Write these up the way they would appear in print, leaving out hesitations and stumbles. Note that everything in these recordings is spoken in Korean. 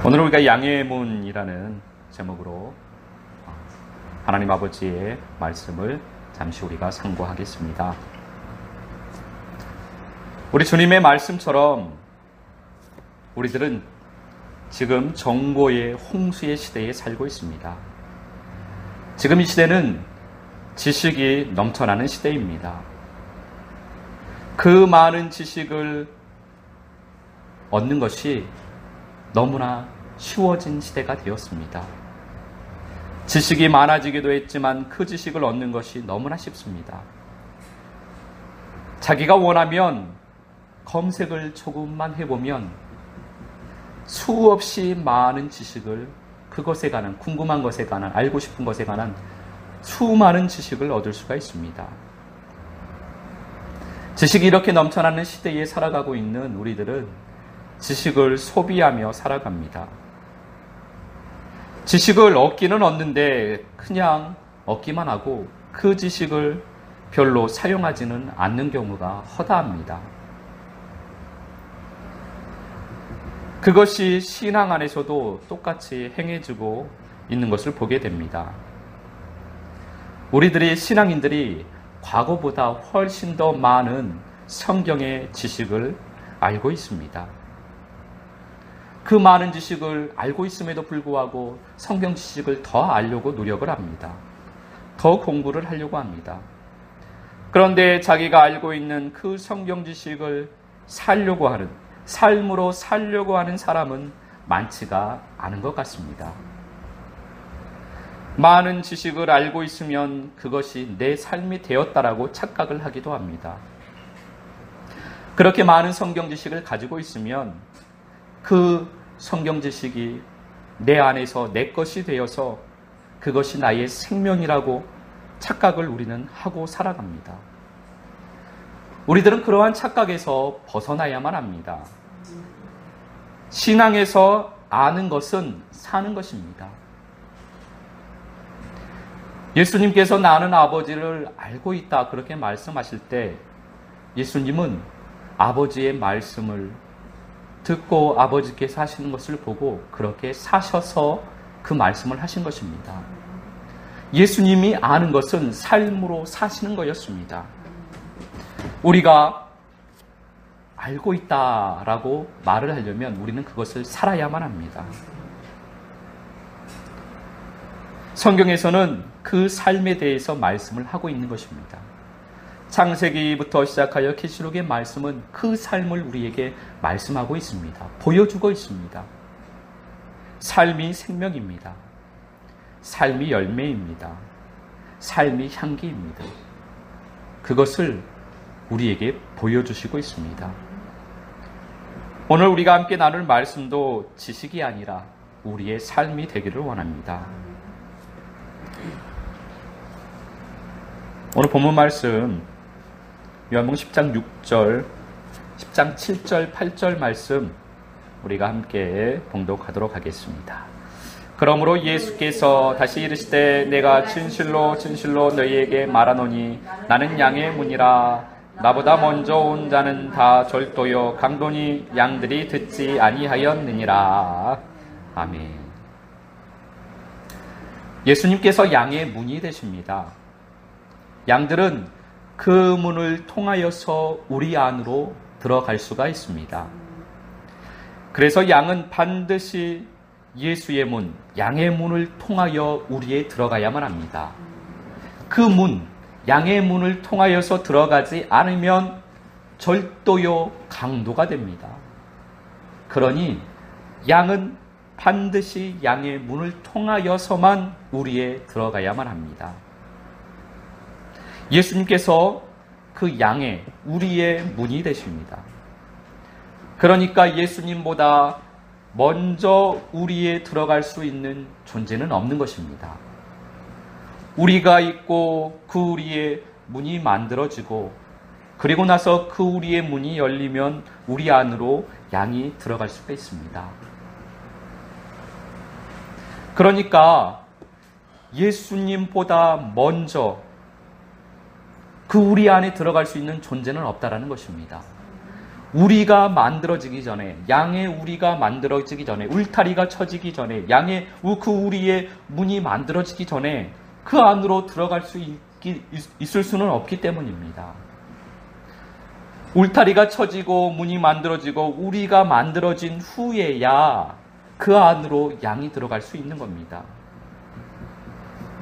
오늘 우리가 양의 문이라는 제목으로 하나님 아버지의 말씀을 잠시 우리가 상고하겠습니다. 우리 주님의 말씀처럼 우리들은 지금 정보의 홍수의 시대에 살고 있습니다. 지금 이 시대는 지식이 넘쳐나는 시대입니다. 그 많은 지식을 얻는 것이 너무나 쉬워진 시대가 되었습니다. 지식이 많아지기도 했지만 그 지식을 얻는 것이 너무나 쉽습니다. 자기가 원하면 검색을 조금만 해보면 수없이 많은 지식을 그것에 관한, 궁금한 것에 관한, 알고 싶은 것에 관한 수많은 지식을 얻을 수가 있습니다. 지식이 이렇게 넘쳐나는 시대에 살아가고 있는 우리들은 지식을 소비하며 살아갑니다. 지식을 얻기는 얻는데 그냥 얻기만 하고 그 지식을 별로 사용하지는 않는 경우가 허다합니다. 그것이 신앙 안에서도 똑같이 행해지고 있는 것을 보게 됩니다. 우리들이 신앙인들이 과거보다 훨씬 더 많은 성경의 지식을 알고 있습니다. 그 많은 지식을 알고 있음에도 불구하고 성경 지식을 더 알려고 노력을 합니다. 더 공부를 하려고 합니다. 그런데 자기가 알고 있는 그 성경 지식을 살려고 하는, 삶으로 살려고 하는 사람은 많지가 않은 것 같습니다. 많은 지식을 알고 있으면 그것이 내 삶이 되었다라고 착각을 하기도 합니다. 그렇게 많은 성경 지식을 가지고 있으면 그 성경 지식이 내 안에서 내 것이 되어서 그것이 나의 생명이라고 착각을 우리는 하고 살아갑니다. 우리들은 그러한 착각에서 벗어나야만 합니다. 신앙에서 아는 것은 사는 것입니다. 예수님께서 나는 아버지를 알고 있다 그렇게 말씀하실 때 예수님은 아버지의 말씀을 듣고 아버지께서 하시는 것을 보고 그렇게 사셔서 그 말씀을 하신 것입니다. 예수님이 아는 것은 삶으로 사시는 거였습니다. 우리가 알고 있다라고 말을 하려면 우리는 그것을 살아야만 합니다. 성경에서는 그 삶에 대해서 말씀을 하고 있는 것입니다. 창세기부터 시작하여 계시록의 말씀은 그 삶을 우리에게 말씀하고 있습니다. 보여주고 있습니다. 삶이 생명입니다. 삶이 열매입니다. 삶이 향기입니다. 그것을 우리에게 보여주시고 있습니다. 오늘 우리가 함께 나눌 말씀도 지식이 아니라 우리의 삶이 되기를 원합니다. 오늘 본문 말씀 요한복음 10장 6절, 10장 7절, 8절 말씀 우리가 함께 봉독하도록 하겠습니다. 그러므로 예수께서 다시 이르시되 내가 진실로 진실로 너희에게 말하노니 나는 양의 문이라. 나보다 먼저 온 자는 다 절도요 강도니 양들이 듣지 아니하였느니라. 아멘. 예수님께서 양의 문이 되십니다. 양들은 그 문을 통하여서 우리 안으로 들어갈 수가 있습니다. 그래서 양은 반드시 예수의 문, 양의 문을 통하여 우리에 들어가야만 합니다. 그 문, 양의 문을 통하여서 들어가지 않으면 절도요 강도가 됩니다. 그러니 양은 반드시 양의 문을 통하여서만 우리에 들어가야만 합니다. 예수님께서 그 양의 우리의 문이 되십니다. 그러니까 예수님보다 먼저 우리에 들어갈 수 있는 존재는 없는 것입니다. 우리가 있고 그 우리의 문이 만들어지고 그리고 나서 그 우리의 문이 열리면 우리 안으로 양이 들어갈 수가 있습니다. 그러니까 예수님보다 먼저 그 우리 안에 들어갈 수 있는 존재는 없다라는 것입니다. 우리가 만들어지기 전에, 양의 우리가 만들어지기 전에, 울타리가 쳐지기 전에, 양의 그 우리의 문이 만들어지기 전에 그 안으로 들어갈 수 있을 수는 없기 때문입니다. 울타리가 쳐지고 문이 만들어지고 우리가 만들어진 후에야 그 안으로 양이 들어갈 수 있는 겁니다.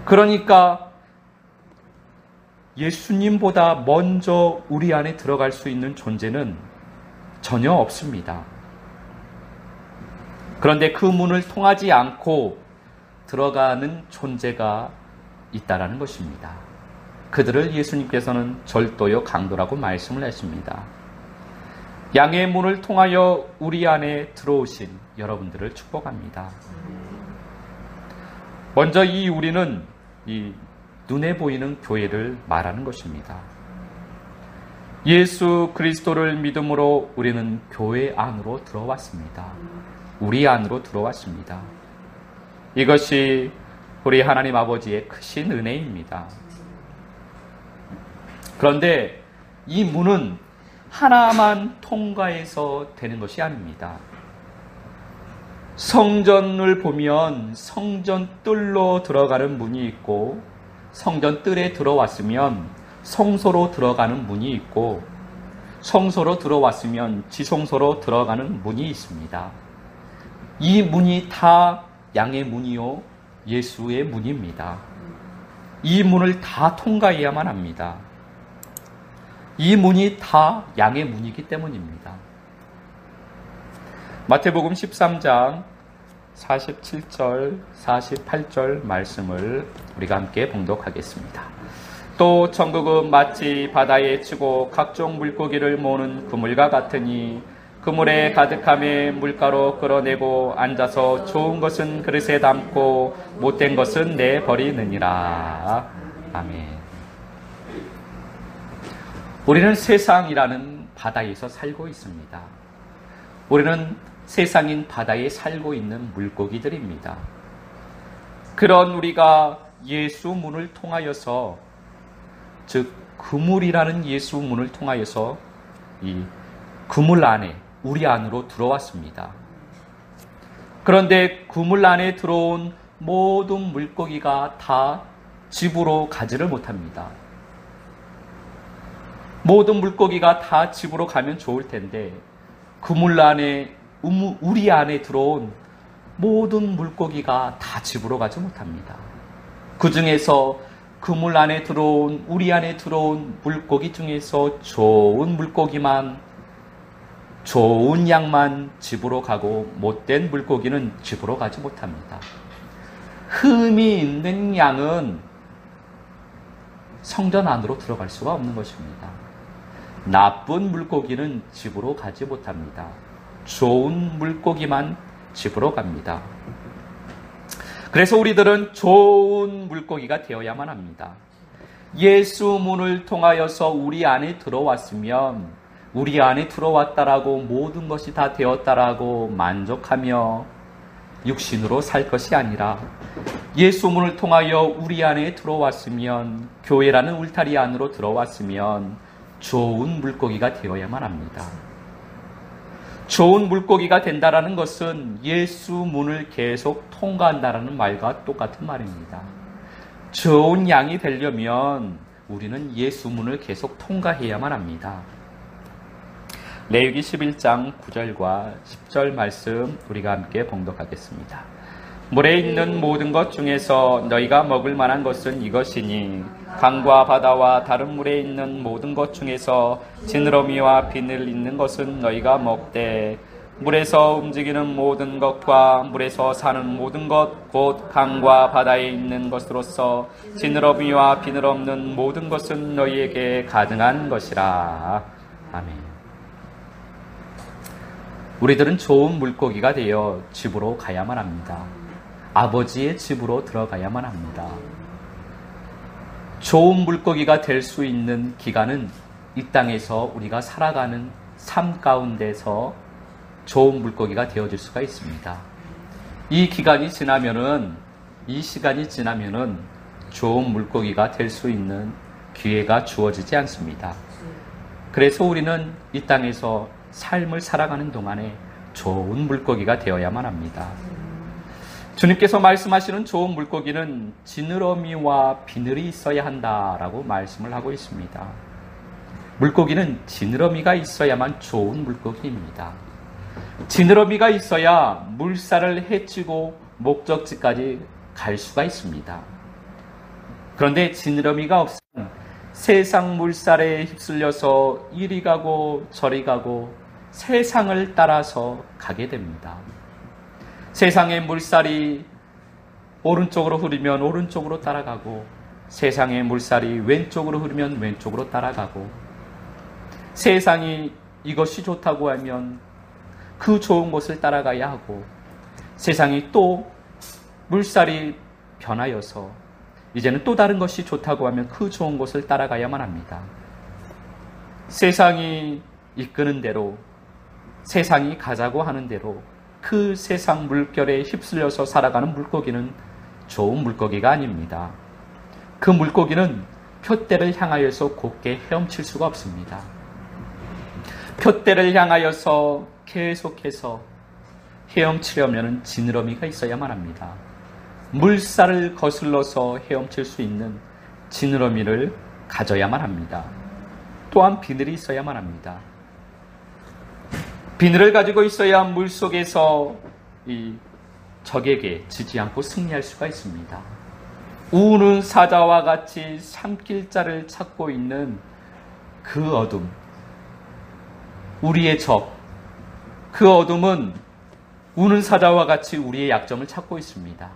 그러니까 예수님보다 먼저 우리 안에 들어갈 수 있는 존재는 전혀 없습니다. 그런데 그 문을 통하지 않고 들어가는 존재가 있다라는 것입니다. 그들을 예수님께서는 절도요 강도라고 말씀을 하십니다. 양의 문을 통하여 우리 안에 들어오신 여러분들을 축복합니다. 먼저 이 우리는 이 눈에 보이는 교회를 말하는 것입니다. 예수 그리스도를 믿음으로 우리는 교회 안으로 들어왔습니다. 우리 안으로 들어왔습니다. 이것이 우리 하나님 아버지의 크신 은혜입니다. 그런데 이 문은 하나만 통과해서 되는 것이 아닙니다. 성전을 보면 성전 뜰로 들어가는 문이 있고, 성전 뜰에 들어왔으면 성소로 들어가는 문이 있고, 성소로 들어왔으면 지성소로 들어가는 문이 있습니다. 이 문이 다 양의 문이요 예수의 문입니다. 이 문을 다 통과해야만 합니다. 이 문이 다 양의 문이기 때문입니다. 마태복음 13장 47절, 48절 말씀을 우리가 함께 봉독하겠습니다. 또 천국은 마치 바다에 치고 각종 물고기를 모으는 그물과 같으니 그물에 가득함에 물가로 끌어내고 앉아서 좋은 것은 그릇에 담고 못된 것은 내버리느니라. 아멘. 우리는 세상이라는 바다에서 살고 있습니다. 우리는 세상인 바다에 살고 있는 물고기들입니다. 그런 우리가 예수 문을 통하여서, 즉 그물이라는 예수 문을 통하여서 이 그물 안에, 우리 안으로 들어왔습니다. 그런데 그물 안에 들어온 모든 물고기가 다 집으로 가지를 못합니다. 모든 물고기가 다 집으로 가면 좋을 텐데 그물 안에, 우리 안에 들어온 모든 물고기가 다 집으로 가지 못합니다. 그 중에서 그물 안에 들어온, 우리 안에 들어온 물고기 중에서 좋은 물고기만, 좋은 양만 집으로 가고 못된 물고기는 집으로 가지 못합니다. 흠이 있는 양은 성전 안으로 들어갈 수가 없는 것입니다. 나쁜 물고기는 집으로 가지 못합니다. 좋은 물고기만 집으로 갑니다. 그래서 우리들은 좋은 물고기가 되어야만 합니다. 예수 문을 통하여서 우리 안에 들어왔으면, 우리 안에 들어왔다라고 모든 것이 다 되었다라고 만족하며 육신으로 살 것이 아니라, 예수 문을 통하여 우리 안에 들어왔으면, 교회라는 울타리 안으로 들어왔으면 좋은 물고기가 되어야만 합니다. 좋은 물고기가 된다라는 것은 예수 문을 계속 통과한다라는 말과 똑같은 말입니다. 좋은 양이 되려면 우리는 예수 문을 계속 통과해야만 합니다. 레위기 11장 9절과 10절 말씀 우리가 함께 봉독하겠습니다. 물에 있는 모든 것 중에서 너희가 먹을 만한 것은 이것이니 강과 바다와 다른 물에 있는 모든 것 중에서 지느러미와 비늘 있는 것은 너희가 먹되 물에서 움직이는 모든 것과 물에서 사는 모든 것 곧 강과 바다에 있는 것으로서 지느러미와 비늘 없는 모든 것은 너희에게 가증한 것이라. 아멘. 우리들은 좋은 물고기가 되어 집으로 가야만 합니다. 아버지의 집으로 들어가야만 합니다. 좋은 물고기가 될 수 있는 기간은 이 땅에서 우리가 살아가는 삶 가운데서 좋은 물고기가 되어질 수가 있습니다. 이 기간이 지나면은, 이 시간이 지나면은 좋은 물고기가 될 수 있는 기회가 주어지지 않습니다. 그래서 우리는 이 땅에서 삶을 살아가는 동안에 좋은 물고기가 되어야만 합니다. 주님께서 말씀하시는 좋은 물고기는 지느러미와 비늘이 있어야 한다라고 말씀을 하고 있습니다. 물고기는 지느러미가 있어야만 좋은 물고기입니다. 지느러미가 있어야 물살을 헤치고 목적지까지 갈 수가 있습니다. 그런데 지느러미가 없으면 세상 물살에 휩쓸려서 이리 가고 저리 가고 세상을 따라서 가게 됩니다. 세상의 물살이 오른쪽으로 흐르면 오른쪽으로 따라가고 세상의 물살이 왼쪽으로 흐르면 왼쪽으로 따라가고 세상이 이것이 좋다고 하면 그 좋은 곳을 따라가야 하고 세상이 또 물살이 변하여서 이제는 또 다른 것이 좋다고 하면 그 좋은 곳을 따라가야만 합니다. 세상이 이끄는 대로 세상이 가자고 하는 대로 그 세상 물결에 휩쓸려서 살아가는 물고기는 좋은 물고기가 아닙니다. 그 물고기는 표대를 향하여서 곧게 헤엄칠 수가 없습니다. 표대를 향하여서 계속해서 헤엄치려면 지느러미가 있어야만 합니다. 물살을 거슬러서 헤엄칠 수 있는 지느러미를 가져야만 합니다. 또한 비늘이 있어야만 합니다. 비늘을 가지고 있어야 물속에서 이 적에게 지지 않고 승리할 수가 있습니다. 우는 사자와 같이 삼킬 자를 찾고 있는 그 어둠, 우리의 적, 그 어둠은 우는 사자와 같이 우리의 약점을 찾고 있습니다.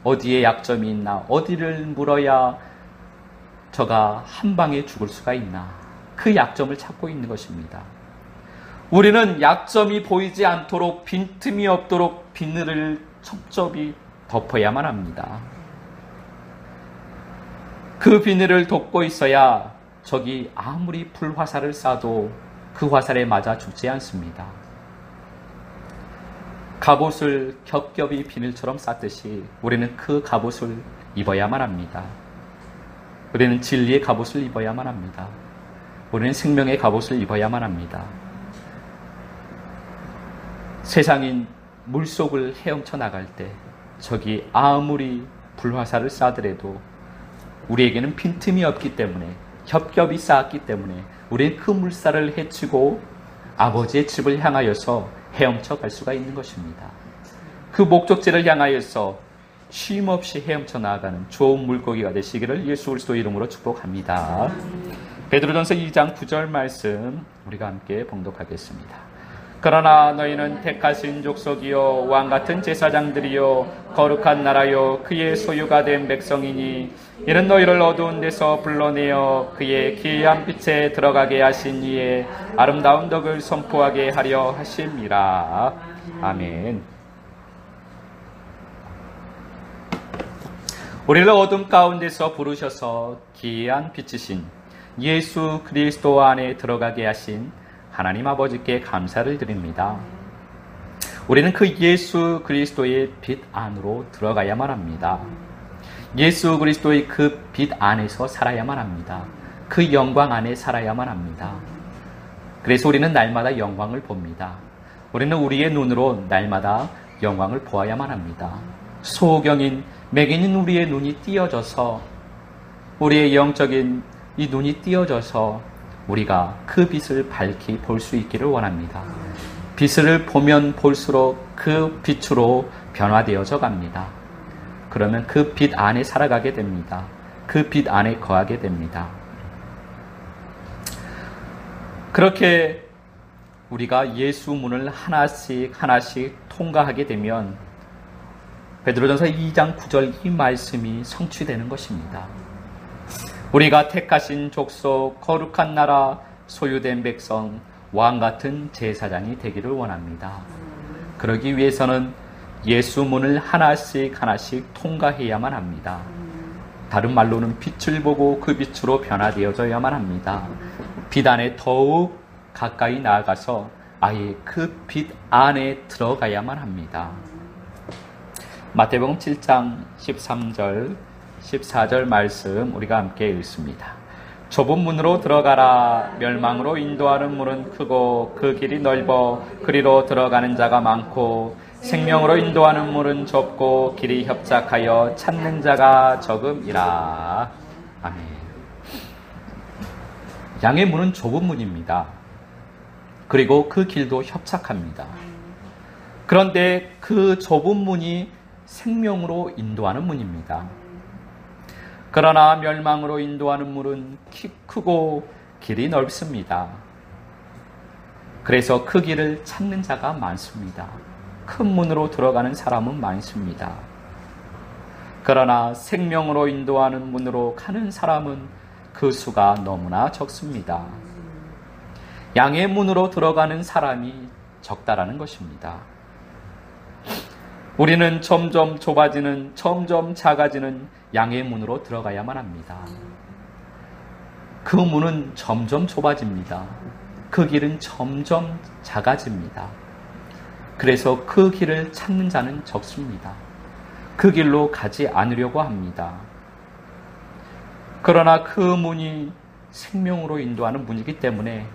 어디에 약점이 있나, 어디를 물어야 저가 한 방에 죽을 수가 있나, 그 약점을 찾고 있는 것입니다. 우리는 약점이 보이지 않도록 빈틈이 없도록 비늘을 첩첩이 덮어야만 합니다. 그 비늘을 덮고 있어야 적이 아무리 불화살을 쏴도 그 화살에 맞아 죽지 않습니다. 갑옷을 겹겹이 비늘처럼 쌌듯이 우리는 그 갑옷을 입어야만 합니다. 우리는 진리의 갑옷을 입어야만 합니다. 우리는 생명의 갑옷을 입어야만 합니다. 세상인 물속을 헤엄쳐 나갈 때 적이 아무리 불화살을 쏴더라도 우리에게는 빈틈이 없기 때문에 겹겹이 쌓았기 때문에 우리는 그 물살을 헤치고 아버지의 집을 향하여서 헤엄쳐 갈 수가 있는 것입니다. 그 목적지를 향하여서 쉼없이 헤엄쳐 나아가는 좋은 물고기가 되시기를 예수 그리스도 이름으로 축복합니다. 베드로전서 2장 9절 말씀 우리가 함께 봉독하겠습니다. 그러나 너희는 택하신 족속이요 왕같은 제사장들이요 거룩한 나라요 그의 소유가 된 백성이니 이는 너희를 어두운 데서 불러내어 그의 기이한 빛에 들어가게 하신 이의 아름다운 덕을 선포하게 하려 하심이라. 아멘. 우리를 어둠 가운데서 부르셔서 기이한 빛이신 예수 그리스도 안에 들어가게 하신 하나님 아버지께 감사를 드립니다. 우리는 그 예수 그리스도의 빛 안으로 들어가야만 합니다. 예수 그리스도의 그 빛 안에서 살아야만 합니다. 그 영광 안에 살아야만 합니다. 그래서 우리는 날마다 영광을 봅니다. 우리는 우리의 눈으로 날마다 영광을 보아야만 합니다. 소경인 맥인인 우리의 눈이 띄어져서 우리의 영적인 이 눈이 띄어져서 우리가 그 빛을 밝히 볼 수 있기를 원합니다. 빛을 보면 볼수록 그 빛으로 변화되어져 갑니다. 그러면 그 빛 안에 살아가게 됩니다. 그 빛 안에 거하게 됩니다. 그렇게 우리가 예수 문을 하나씩 하나씩 통과하게 되면 베드로전서 2장 9절 이 말씀이 성취되는 것입니다. 우리가 택하신 족속, 거룩한 나라, 소유된 백성, 왕같은 제사장이 되기를 원합니다. 그러기 위해서는 예수 문을 하나씩 하나씩 통과해야만 합니다. 다른 말로는 빛을 보고 그 빛으로 변화되어져야만 합니다. 빛 안에 더욱 가까이 나아가서 아예 그 빛 안에 들어가야만 합니다. 마태복음 7장 13절 14절 말씀 우리가 함께 읽습니다. 좁은 문으로 들어가라. 멸망으로 인도하는 문은 크고 그 길이 넓어 그리로 들어가는 자가 많고 생명으로 인도하는 문은 좁고 길이 협착하여 찾는 자가 적음이라. 아멘. 양의 문은 좁은 문입니다. 그리고 그 길도 협착합니다. 그런데 그 좁은 문이 생명으로 인도하는 문입니다. 그러나 멸망으로 인도하는 문은 크고 길이 넓습니다. 그래서 그 길을 찾는 자가 많습니다. 큰 문으로 들어가는 사람은 많습니다. 그러나 생명으로 인도하는 문으로 가는 사람은 그 수가 너무나 적습니다. 양의 문으로 들어가는 사람이 적다라는 것입니다. 우리는 점점 좁아지는, 점점 작아지는 양의 문으로 들어가야만 합니다. 그 문은 점점 좁아집니다. 그 길은 점점 작아집니다. 그래서 그 길을 찾는 자는 적습니다. 그 길로 가지 않으려고 합니다. 그러나 그 문이 생명으로 인도하는 문이기 때문에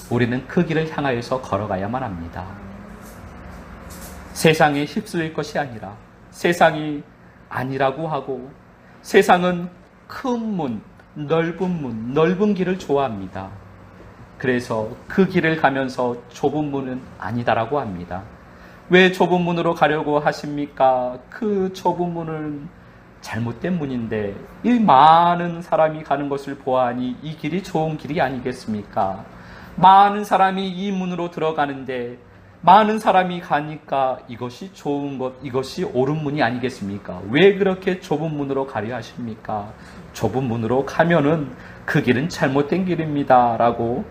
우리는 그 길을 향하여서 걸어가야만 합니다. 세상에 휩쓸릴 것이 아니라 세상이 아니라고 하고 세상은 큰 문, 넓은 길을 좋아합니다. 그래서 그 길을 가면서 좁은 문은 아니다라고 합니다. 왜 좁은 문으로 가려고 하십니까? 그 좁은 문은 잘못된 문인데 이 많은 사람이 가는 것을 보아하니 이 길이 좋은 길이 아니겠습니까? 많은 사람이 이 문으로 들어가는데 많은 사람이 가니까 이것이 좋은 것, 이것이 옳은 문이 아니겠습니까? 왜 그렇게 좁은 문으로 가려 하십니까? 좁은 문으로 가면은 그 길은 잘못된 길입니다. 라고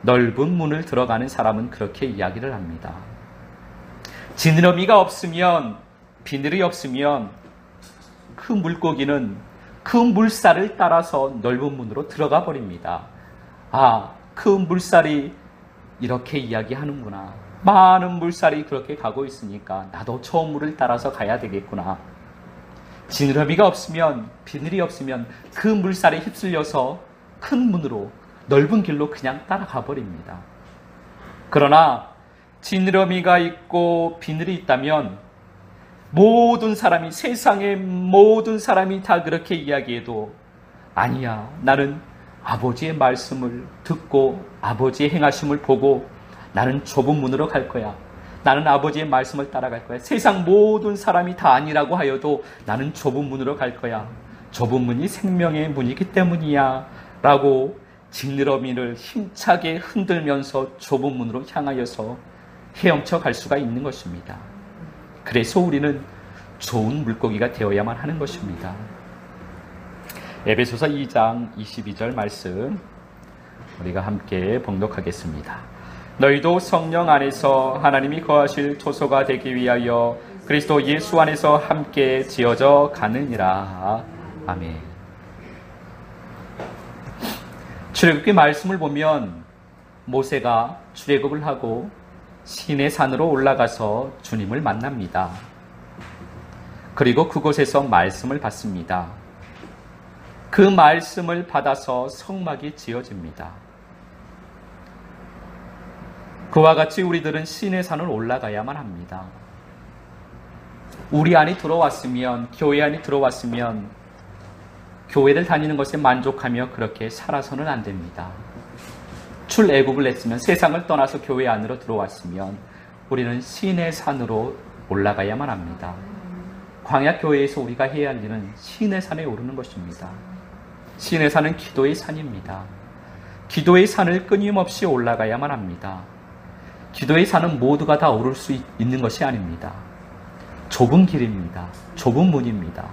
넓은 문을 들어가는 사람은 그렇게 이야기를 합니다. 지느러미가 없으면, 비늘이 없으면 그 물고기는 그 물살을 따라서 넓은 문으로 들어가 버립니다. 아, 그 물살이 이렇게 이야기하는구나. 많은 물살이 그렇게 가고 있으니까 나도 저 물을 따라서 가야 되겠구나. 지느러미가 없으면, 비늘이 없으면 그 물살에 휩쓸려서 큰 문으로, 넓은 길로 그냥 따라가 버립니다. 그러나 지느러미가 있고 비늘이 있다면 모든 사람이, 세상의 모든 사람이 다 그렇게 이야기해도 아니야, 나는 아버지의 말씀을 듣고 아버지의 행하심을 보고 나는 좁은 문으로 갈 거야. 나는 아버지의 말씀을 따라갈 거야. 세상 모든 사람이 다 아니라고 하여도 나는 좁은 문으로 갈 거야. 좁은 문이 생명의 문이기 때문이야. 라고 지느러미를 힘차게 흔들면서 좁은 문으로 향하여서 헤엄쳐 갈 수가 있는 것입니다. 그래서 우리는 좋은 물고기가 되어야만 하는 것입니다. 에베소서 2장 22절 말씀 우리가 함께 봉독하겠습니다. 너희도 성령 안에서 하나님이 거하실 초소가 되기 위하여 그리스도 예수 안에서 함께 지어져 가느니라. 아멘. 출애굽기 말씀을 보면 모세가 출애굽을 하고 시내 산으로 올라가서 주님을 만납니다. 그리고 그곳에서 말씀을 받습니다. 그 말씀을 받아서 성막이 지어집니다. 그와 같이 우리들은 시내 산을 올라가야만 합니다. 우리 안에 들어왔으면, 교회 안에 들어왔으면 교회를 다니는 것에 만족하며 그렇게 살아서는 안 됩니다. 출애굽을 했으면, 세상을 떠나서 교회 안으로 들어왔으면 우리는 시내 산으로 올라가야만 합니다. 광야교회에서 우리가 해야 할 일은 시내 산에 오르는 것입니다. 시내 산은 기도의 산입니다. 기도의 산을 끊임없이 올라가야만 합니다. 기도의 산은 모두가 다 오를 수 있는 것이 아닙니다. 좁은 길입니다. 좁은 문입니다.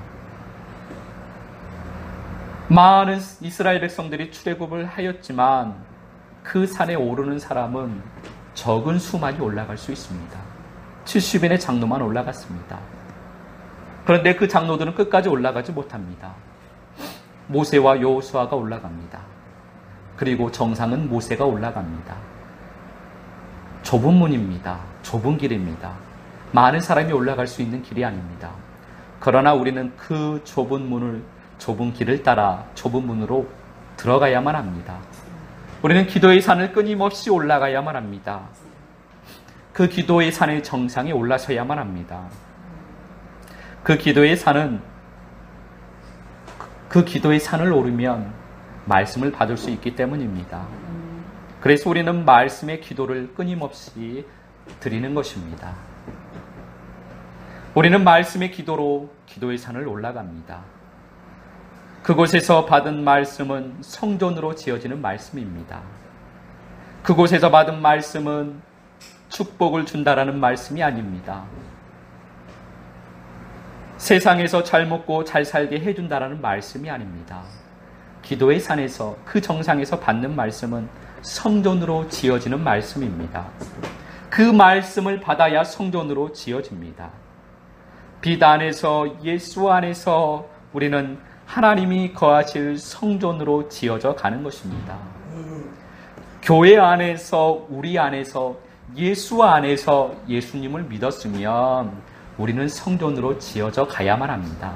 많은 이스라엘 백성들이 출애굽을 하였지만 그 산에 오르는 사람은 적은 수만이 올라갈 수 있습니다. 70인의 장로만 올라갔습니다. 그런데 그 장로들은 끝까지 올라가지 못합니다. 모세와 여호수아가 올라갑니다. 그리고 정상은 모세가 올라갑니다. 좁은 문입니다. 좁은 길입니다. 많은 사람이 올라갈 수 있는 길이 아닙니다. 그러나 우리는 그 좁은 문을, 좁은 길을 따라 좁은 문으로 들어가야만 합니다. 우리는 기도의 산을 끊임없이 올라가야만 합니다. 그 기도의 산의 정상에 올라서야만 합니다. 그 기도의 산을 오르면 말씀을 받을 수 있기 때문입니다. 그래서 우리는 말씀의 기도를 끊임없이 드리는 것입니다. 우리는 말씀의 기도로 기도의 산을 올라갑니다. 그곳에서 받은 말씀은 성전으로 지어지는 말씀입니다. 그곳에서 받은 말씀은 축복을 준다라는 말씀이 아닙니다. 세상에서 잘 먹고 잘 살게 해준다라는 말씀이 아닙니다. 기도의 산에서 그 정상에서 받는 말씀은 성전으로 지어지는 말씀입니다. 그 말씀을 받아야 성전으로 지어집니다. 빛 안에서 예수 안에서 우리는 하나님이 거하실 성전으로 지어져 가는 것입니다. 교회 안에서 우리 안에서 예수 안에서 예수님을 믿었으면 우리는 성전으로 지어져 가야만 합니다.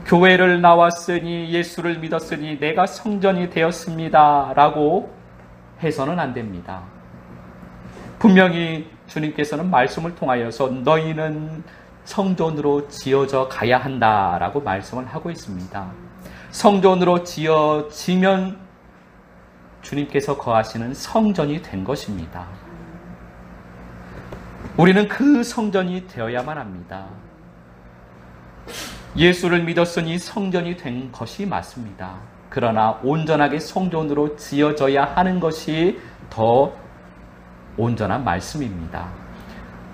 교회를 나왔으니 예수를 믿었으니 내가 성전이 되었습니다 라고 해서는 안 됩니다. 분명히 주님께서는 말씀을 통하여서 너희는 성전으로 지어져 가야 한다라고 말씀을 하고 있습니다. 성전으로 지어지면 주님께서 거하시는 성전이 된 것입니다. 우리는 그 성전이 되어야만 합니다. 예수를 믿었으니 성전이 된 것이 맞습니다. 그러나 온전하게 성전으로 지어져야 하는 것이 더 온전한 말씀입니다.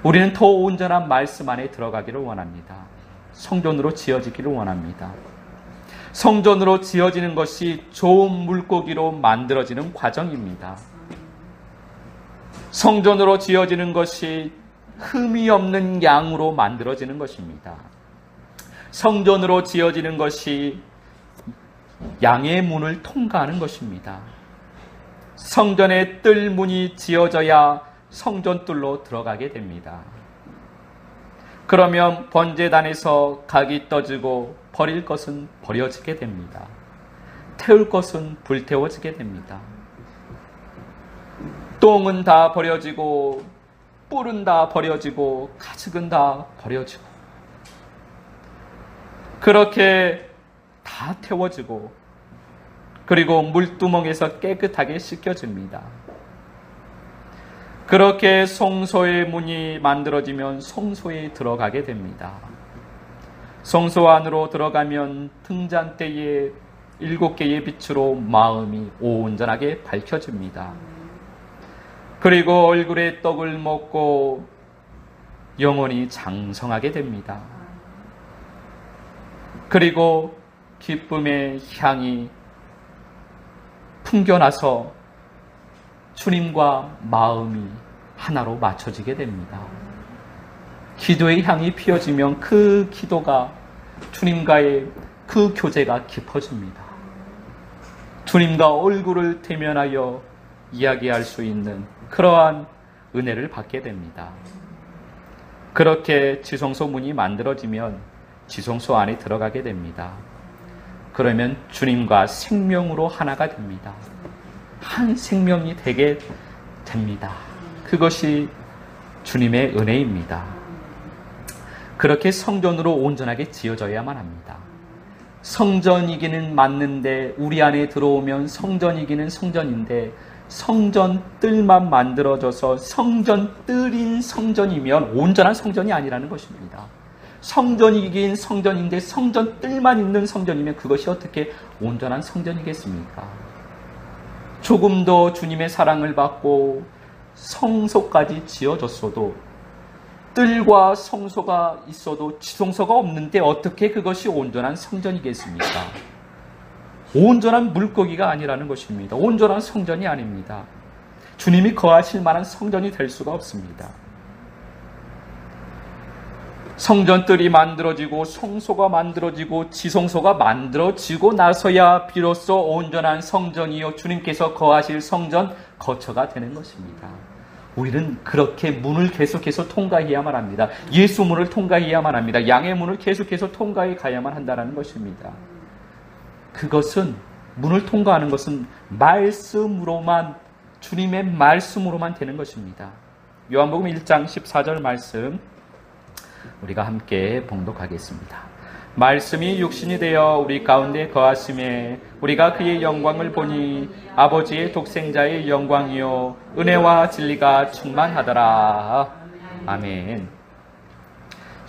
우리는 더 온전한 말씀 안에 들어가기를 원합니다. 성전으로 지어지기를 원합니다. 성전으로 지어지는 것이 좋은 물고기로 만들어지는 과정입니다. 성전으로 지어지는 것이 흠이 없는 양으로 만들어지는 것입니다. 성전으로 지어지는 것이 양의 문을 통과하는 것입니다. 성전의 뜰문이 지어져야 성전뜰로 들어가게 됩니다. 그러면 번제단에서 각이 떠지고 버릴 것은 버려지게 됩니다. 태울 것은 불태워지게 됩니다. 똥은 다 버려지고 뿔은 다 버려지고 가죽은 다 버려지고 그렇게 다 태워지고 그리고 물두멍에서 깨끗하게 씻겨집니다. 그렇게 성소의 문이 만들어지면 성소에 들어가게 됩니다. 성소 안으로 들어가면 등잔대에 7개의 빛으로 마음이 온전하게 밝혀집니다. 그리고 얼굴에 떡을 먹고 영혼이 장성하게 됩니다. 그리고 기쁨의 향이 풍겨나서 주님과 마음이 하나로 맞춰지게 됩니다. 기도의 향이 피어지면 그 기도가 주님과의 그 교제가 깊어집니다. 주님과 얼굴을 대면하여 이야기할 수 있는 그러한 은혜를 받게 됩니다. 그렇게 지성소 문이 만들어지면 지성소 안에 들어가게 됩니다. 그러면 주님과 생명으로 하나가 됩니다. 한 생명이 되게 됩니다. 그것이 주님의 은혜입니다. 그렇게 성전으로 온전하게 지어져야만 합니다. 성전이기는 맞는데 우리 안에 들어오면 성전이기는 성전인데 성전 뜰만 만들어져서 성전 뜰인 성전이면 온전한 성전이 아니라는 것입니다. 성전이긴 성전인데 성전 뜰만 있는 성전이면 그것이 어떻게 온전한 성전이겠습니까? 조금 더 주님의 사랑을 받고 성소까지 지어졌어도 뜰과 성소가 있어도 지성소가 없는데 어떻게 그것이 온전한 성전이겠습니까? 온전한 물고기가 아니라는 것입니다. 온전한 성전이 아닙니다. 주님이 거하실 만한 성전이 될 수가 없습니다. 성전뜰이 만들어지고 성소가 만들어지고 지성소가 만들어지고 나서야 비로소 온전한 성전이요 주님께서 거하실 성전 거처가 되는 것입니다. 우리는 그렇게 문을 계속해서 통과해야만 합니다. 예수 문을 통과해야만 합니다. 양의 문을 계속해서 통과해 가야만 한다는 것입니다. 그것은 문을 통과하는 것은 말씀으로만, 주님의 말씀으로만 되는 것입니다. 요한복음 1장 14절 말씀 우리가 함께 봉독하겠습니다. 말씀이 육신이 되어 우리 가운데 거하심에 우리가 그의 영광을 보니 아버지의 독생자의 영광이요 은혜와 진리가 충만하더라. 아멘.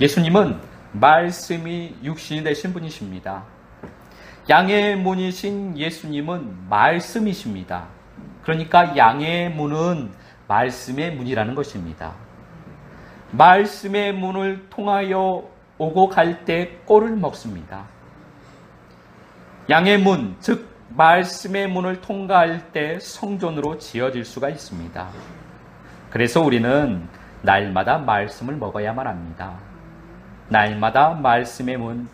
예수님은 말씀이 육신이 되신 분이십니다. 양의 문이신 예수님은 말씀이십니다. 그러니까 양의 문은 말씀의 문이라는 것입니다. 말씀의 문을 통하여 오고 갈 때 꼴을 먹습니다. 양의 문, 즉 말씀의 문을 통과할 때 성전으로 지어질 수가 있습니다. 그래서 우리는 날마다 말씀을 먹어야만 합니다. 날마다 말씀의 문,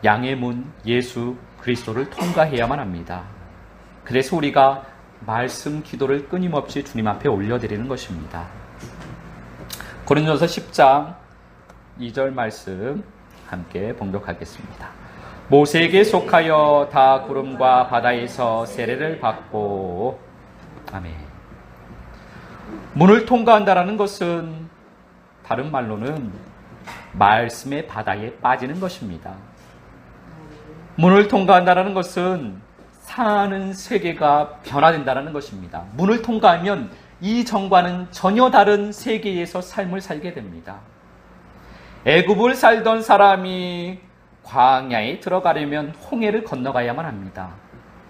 양의 문, 예수 그리스도를 통과해야만 합니다. 그래서 우리가 말씀 기도를 끊임없이 주님 앞에 올려드리는 것입니다. 고린도전서 10장 2절 말씀 함께 봉독하겠습니다. 모세에게 속하여 다 구름과 바다에서 세례를 받고. 아멘. 문을 통과한다라는 것은 다른 말로는 말씀의 바다에 빠지는 것입니다. 문을 통과한다라는 것은 사는 세계가 변화된다는 것입니다. 문을 통과하면 이전과는 전혀 다른 세계에서 삶을 살게 됩니다. 애굽을 살던 사람이 광야에 들어가려면 홍해를 건너가야만 합니다.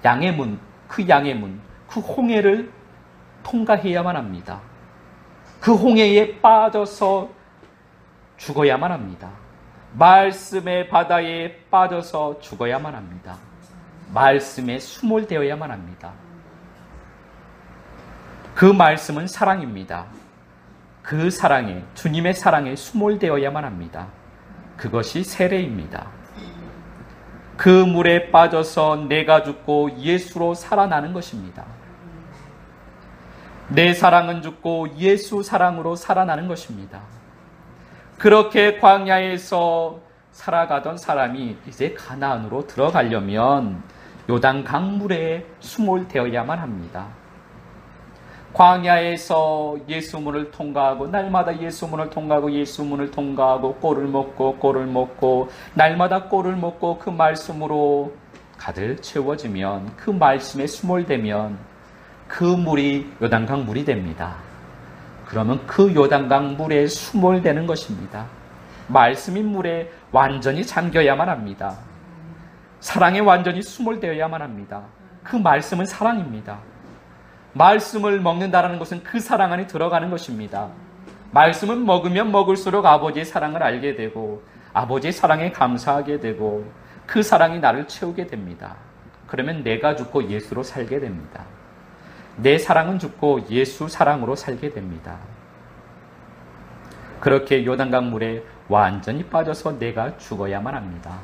양의 문, 그 양의 문, 그 홍해를 통과해야만 합니다. 그 홍해에 빠져서 죽어야만 합니다. 말씀의 바다에 빠져서 죽어야만 합니다. 말씀에 수몰되어야만 합니다. 그 말씀은 사랑입니다. 그 사랑에, 주님의 사랑에 수몰되어야만 합니다. 그것이 세례입니다. 그 물에 빠져서 내가 죽고 예수로 살아나는 것입니다. 내 사랑은 죽고 예수 사랑으로 살아나는 것입니다. 그렇게 광야에서 살아가던 사람이 이제 가나안으로 들어가려면 요단 강물에 수몰되어야만 합니다. 광야에서 예수문을 통과하고 날마다 예수문을 통과하고 예수문을 통과하고 꼴을 먹고 날마다 꼴을 먹고 그 말씀으로 가득 채워지면, 그 말씀에 수몰되면 그 물이 요단강 물이 됩니다. 그러면 그 요단강 물에 수몰되는 것입니다. 말씀인 물에 완전히 잠겨야만 합니다. 사랑에 완전히 수몰되어야만 합니다. 그 말씀은 사랑입니다. 말씀을 먹는다라는 것은 그 사랑 안에 들어가는 것입니다. 말씀을 먹으면 먹을수록 아버지의 사랑을 알게 되고 아버지의 사랑에 감사하게 되고 그 사랑이 나를 채우게 됩니다. 그러면 내가 죽고 예수로 살게 됩니다. 내 사랑은 죽고 예수 사랑으로 살게 됩니다. 그렇게 요단강 물에 완전히 빠져서 내가 죽어야만 합니다.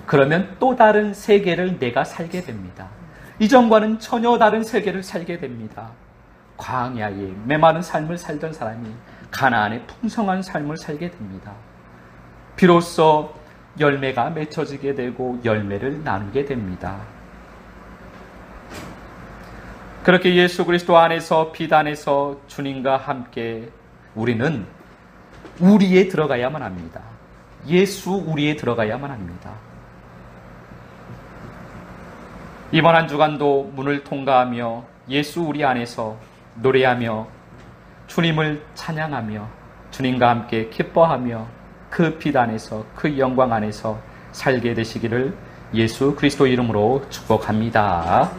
그러면 또 다른 세계를 내가 살게 됩니다. 이전과는 전혀 다른 세계를 살게 됩니다. 광야에 메마른 삶을 살던 사람이 가나안의 풍성한 삶을 살게 됩니다. 비로소 열매가 맺혀지게 되고 열매를 나누게 됩니다. 그렇게 예수 그리스도 안에서, 빛 안에서 주님과 함께 우리는 우리에 들어가야만 합니다. 예수 우리에 들어가야만 합니다. 이번 한 주간도 문을 통과하며 예수 우리 안에서 노래하며 주님을 찬양하며 주님과 함께 기뻐하며 그 빛 안에서, 그 영광 안에서 살게 되시기를 예수 그리스도 이름으로 축복합니다.